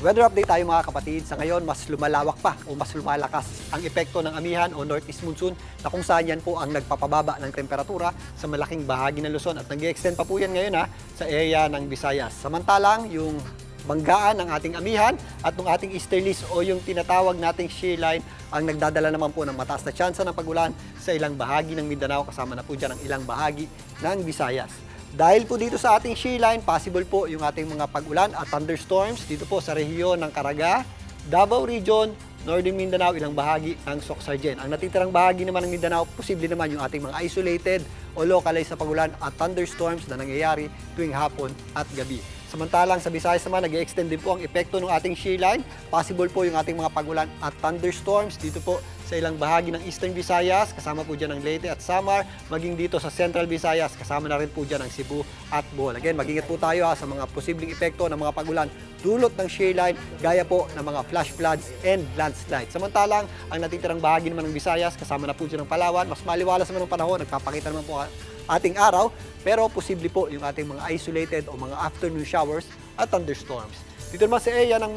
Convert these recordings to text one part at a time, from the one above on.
Weather update tayo mga kapatid. Sa ngayon, mas lumalawak pa o mas lumalakas ang epekto ng amihan o northeast monsoon na kung saan yan po ang nagpapababa ng temperatura sa malaking bahagi ng Luzon at nag-extend pa po yan ngayon sa area ng Visayas. Samantalang yung banggaan ng ating amihan at ng ating easterlies o yung tinatawag nating shear line ang nagdadala naman po ng mataas na tsansa ng pagulan sa ilang bahagi ng Mindanao, kasama na po dyan ang ilang bahagi ng Visayas. Dahil po dito sa ating shear line, possible po yung ating mga pag-ulan at thunderstorms dito po sa rehiyon ng Caraga, Davao Region, Northern Mindanao, ilang bahagi ng Soc-Sargen. Ang natitirang bahagi naman ng Mindanao, posible naman yung ating mga isolated o localized na pag-ulan at thunderstorms na nangyayari tuwing hapon at gabi. Samantalang sa Visayas naman, nag-extend din po ang epekto ng ating shear line. Possible po yung ating mga pag-ulan at thunderstorms dito po sa ilang bahagi ng Eastern Visayas, kasama po dyan ang Leyte at Samar, maging dito sa Central Visayas, kasama na rin po dyan ang Cebu at Bohol. Again, mag-ingat po tayo sa mga posibleng epekto ng mga pag-ulan dulot ng shear line, gaya po ng mga flash floods and landslides. Samantalang, ang natitirang bahagi naman ng Visayas, kasama na po dyan ng Palawan, mas maliwalas naman ng panahon, nagpapakita naman po ating araw, pero posible po yung ating mga isolated o mga afternoon showers at thunderstorms. Dito naman sa area ng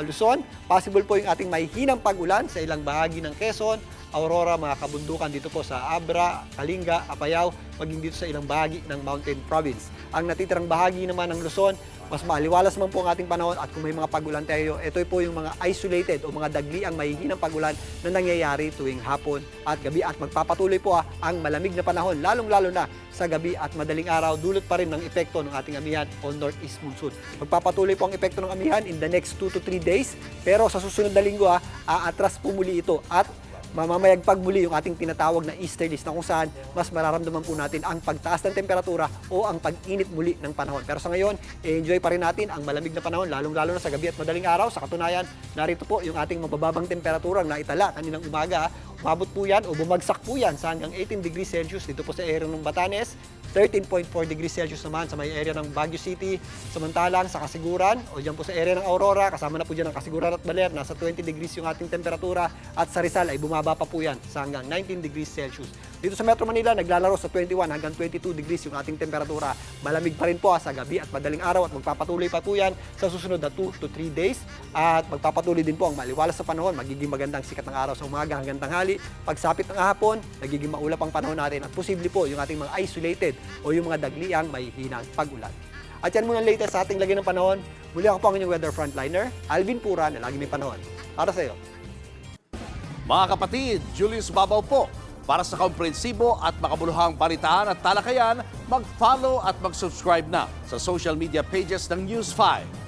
Luzon, possible po yung ating mahihinang pag-ulan sa ilang bahagi ng Quezon, Aurora, mga kabundukan dito po sa Abra, Kalinga, Apayao, maging dito sa ilang bahagi ng Mountain Province. Ang natitirang bahagi naman ng Luzon, mas maliwalas man po ang ating panahon at kung may mga pag-ulan tayo, ito po yung mga isolated o mga dagliang mahihinang pag-ulan na nangyayari tuwing hapon at gabi at magpapatuloy po ang malamig na panahon, lalong-lalo na sa gabi at madaling araw, dulot pa rin ng epekto ng ating amihan o northeast monsoon. Magpapatuloy po ang epekto ng amihan in the next 2 to 3 days, pero sa susunod na linggo aatras po muli ito at mamamayagpag muli yung ating tinatawag na easterlies na kung saan mas mararamdaman po natin ang pagtaas ng temperatura o ang pag-init muli ng panahon. Pero sa ngayon, enjoy pa rin natin ang malamig na panahon, lalong-lalo na sa gabi at madaling araw. Sa katunayan, narito po yung ating mabababang temperatura na itala kaninang umaga. Umabot po yan o bumagsak po yan sa hanggang 18 degrees Celsius dito po sa area ng Batanes, 13.4 degrees Celsius naman sa may area ng Baguio City. Samantalang sa Kasiguran o dyan po sa area ng Aurora, kasama na po dyan ang Kasiguran at Baler, nasa 20 degrees yung ating temperatura at sa Rizal ay bumaba pa po yan sa hanggang 19 degrees Celsius. Dito sa Metro Manila, naglalaro sa 21 hanggang 22 degrees yung ating temperatura. Malamig pa rin po sa gabi at madaling araw at magpapatuloy pa po yan sa susunod na 2 to 3 days. At magpapatuloy din po ang maliwalas sa panahon, magiging magandang sikat ng araw sa umaga hanggang tanghali. Pagsapit ng hapon, nagiging maulap ang panahon natin at posible po yung ating mga isolated o yung mga dagliang may hinang pag-ulan. At yan muna ang latest sa ating lagay ng panahon. Muli ako po ang inyong weather frontliner, Alvin Pura, na lagi may panahon. Para sa iyo. Mga kapatid, Julius Babaw po. Para sa komprehensibo at makabuluhang balitaan at talakayan, mag-follow at mag-subscribe na sa social media pages ng News 5.